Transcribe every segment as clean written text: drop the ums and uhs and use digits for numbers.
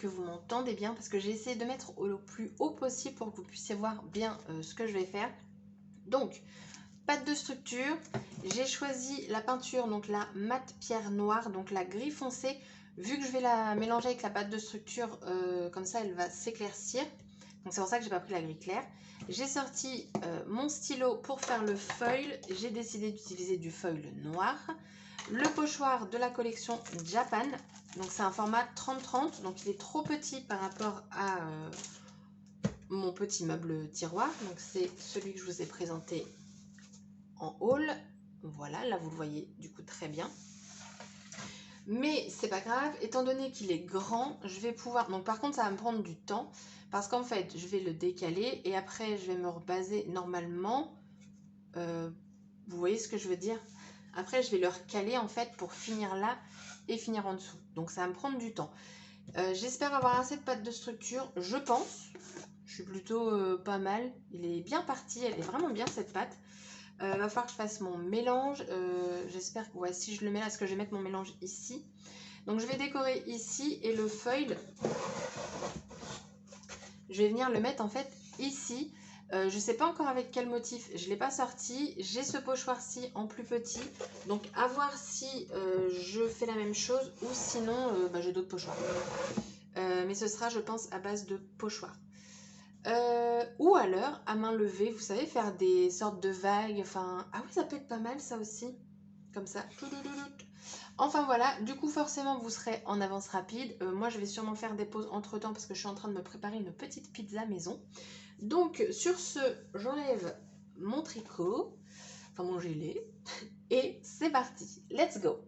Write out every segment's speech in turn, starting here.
que vous m'entendez bien parce que j'ai essayé de mettre au plus haut possible pour que vous puissiez voir bien ce que je vais faire. Donc, pâte de structure, j'ai choisi la peinture, donc la mat pierre noire, donc la gris foncé. Vu que je vais la mélanger avec la pâte de structure, comme ça elle va s'éclaircir. Donc c'est pour ça que j'ai pas pris la gris claire. J'ai sorti mon stylo pour faire le foil. J'ai décidé d'utiliser du foil noir. Le pochoir de la collection Japan. Donc c'est un format 30-30. Donc il est trop petit par rapport à mon petit meuble tiroir. Donc c'est celui que je vous ai présenté en haul. Voilà, là vous le voyez du coup très bien. Mais c'est pas grave, étant donné qu'il est grand, je vais pouvoir... Donc par contre ça va me prendre du temps, parce qu'en fait je vais le décaler et après je vais me rebaser normalement. Vous voyez ce que je veux dire? Après je vais le recaler en fait pour finir là et finir en dessous. Donc ça va me prendre du temps. J'espère avoir assez de pâte de structure, je pense. Je suis plutôt pas mal. Il est bien parti, elle est vraiment bien cette pâte. Va falloir que je fasse mon mélange. J'espère que si je le mets là, parce que je vais mettre mon mélange ici. Donc je vais décorer ici et le foil, je vais venir le mettre en fait ici. Je ne sais pas encore avec quel motif, je ne l'ai pas sorti. J'ai ce pochoir-ci en plus petit. Donc à voir si je fais la même chose ou sinon j'ai d'autres pochoirs. Mais ce sera je pense à base de pochoir. Ou alors à main levée, vous savez, faire des sortes de vagues, enfin, ah oui, ça peut être pas mal ça aussi, comme ça. Enfin voilà, du coup forcément vous serez en avance rapide. Moi je vais sûrement faire des pauses entre temps parce que je suis en train de me préparer une petite pizza maison. Donc sur ce, j'enlève mon tricot, enfin mon gilet, et c'est parti, let's go!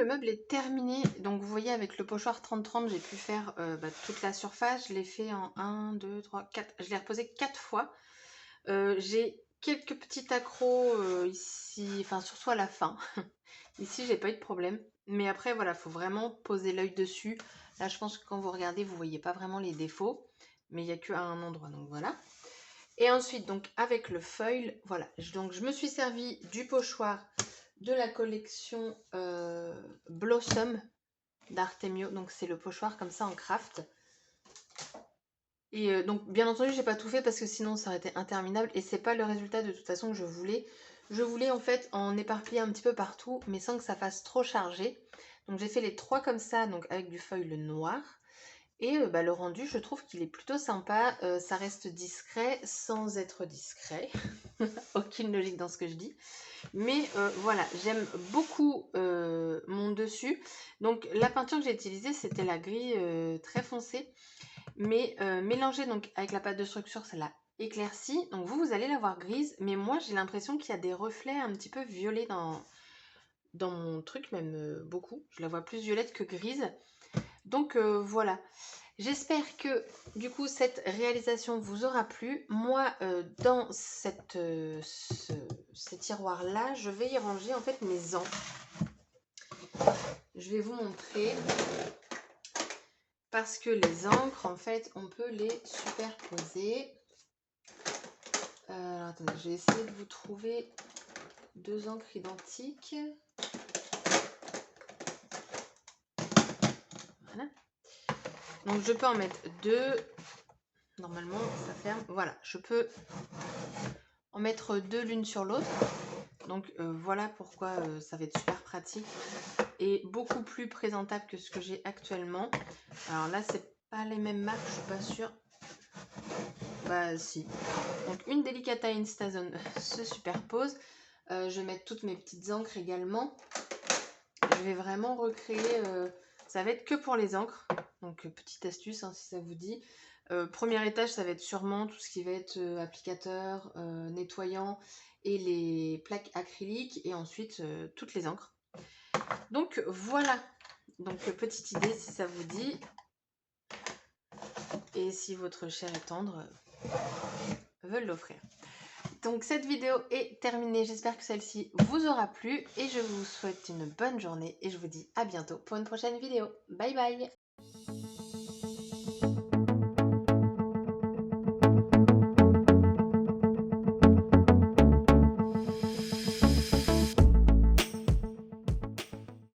le meuble est terminé. Donc vous voyez, avec le pochoir 30-30, j'ai pu faire toute la surface. Je l'ai fait en 1, 2, 3, 4. Je l'ai reposé 4 fois. J'ai quelques petits accros ici, enfin surtout à la fin. Ici, j'ai pas eu de problème. Mais après, voilà, faut vraiment poser l'œil dessus. Là, je pense que quand vous regardez, vous voyez pas vraiment les défauts. Mais il n'y a qu'à un endroit, donc voilà. Et ensuite, donc avec le foil, voilà. Donc je me suis servi du pochoir de la collection Blossom d'Artemio. Donc c'est le pochoir comme ça en craft. Et donc bien entendu, j'ai pas tout fait parce que sinon ça aurait été interminable. Et c'est pas le résultat de toute façon que je voulais. Je voulais en fait en éparpiller un petit peu partout, mais sans que ça fasse trop chargé. Donc j'ai fait les 3 comme ça, donc avec du foil noir. Et le rendu, je trouve qu'il est plutôt sympa. Ça reste discret sans être discret. Aucune logique dans ce que je dis. Mais voilà, j'aime beaucoup mon dessus. Donc la peinture que j'ai utilisée, c'était la gris très foncée. Mais mélangée donc avec la pâte de structure, ça l'a éclaircie. Donc vous allez la voir grise. Mais moi, j'ai l'impression qu'il y a des reflets un petit peu violets dans mon truc, même beaucoup. Je la vois plus violette que grise. Donc voilà. J'espère que du coup cette réalisation vous aura plu. Moi dans ces tiroirs là, je vais y ranger en fait mes encres. Je vais vous montrer parce que les encres en fait on peut les superposer. Attendez, je vais essayer de vous trouver 2 encres identiques. Voilà. Donc je peux en mettre 2. Normalement ça ferme. Voilà, je peux en mettre 2 l'une sur l'autre. Donc voilà pourquoi ça va être super pratique et beaucoup plus présentable que ce que j'ai actuellement. Alors là, c'est pas les mêmes marques, je suis pas sûre. Bah si. Donc une Delicata Instazone se superpose. Je vais mettre toutes mes petites encres également. Je vais vraiment recréer. Ça va être que pour les encres. Donc petite astuce hein, si ça vous dit. Premier étage, ça va être sûrement tout ce qui va être applicateur, nettoyant et les plaques acryliques. Et ensuite, toutes les encres. Donc voilà. Donc petite idée si ça vous dit. Et si votre chair est tendre, veut l'offrir. Donc cette vidéo est terminée. J'espère que celle-ci vous aura plu. Et je vous souhaite une bonne journée. Et je vous dis à bientôt pour une prochaine vidéo. Bye bye!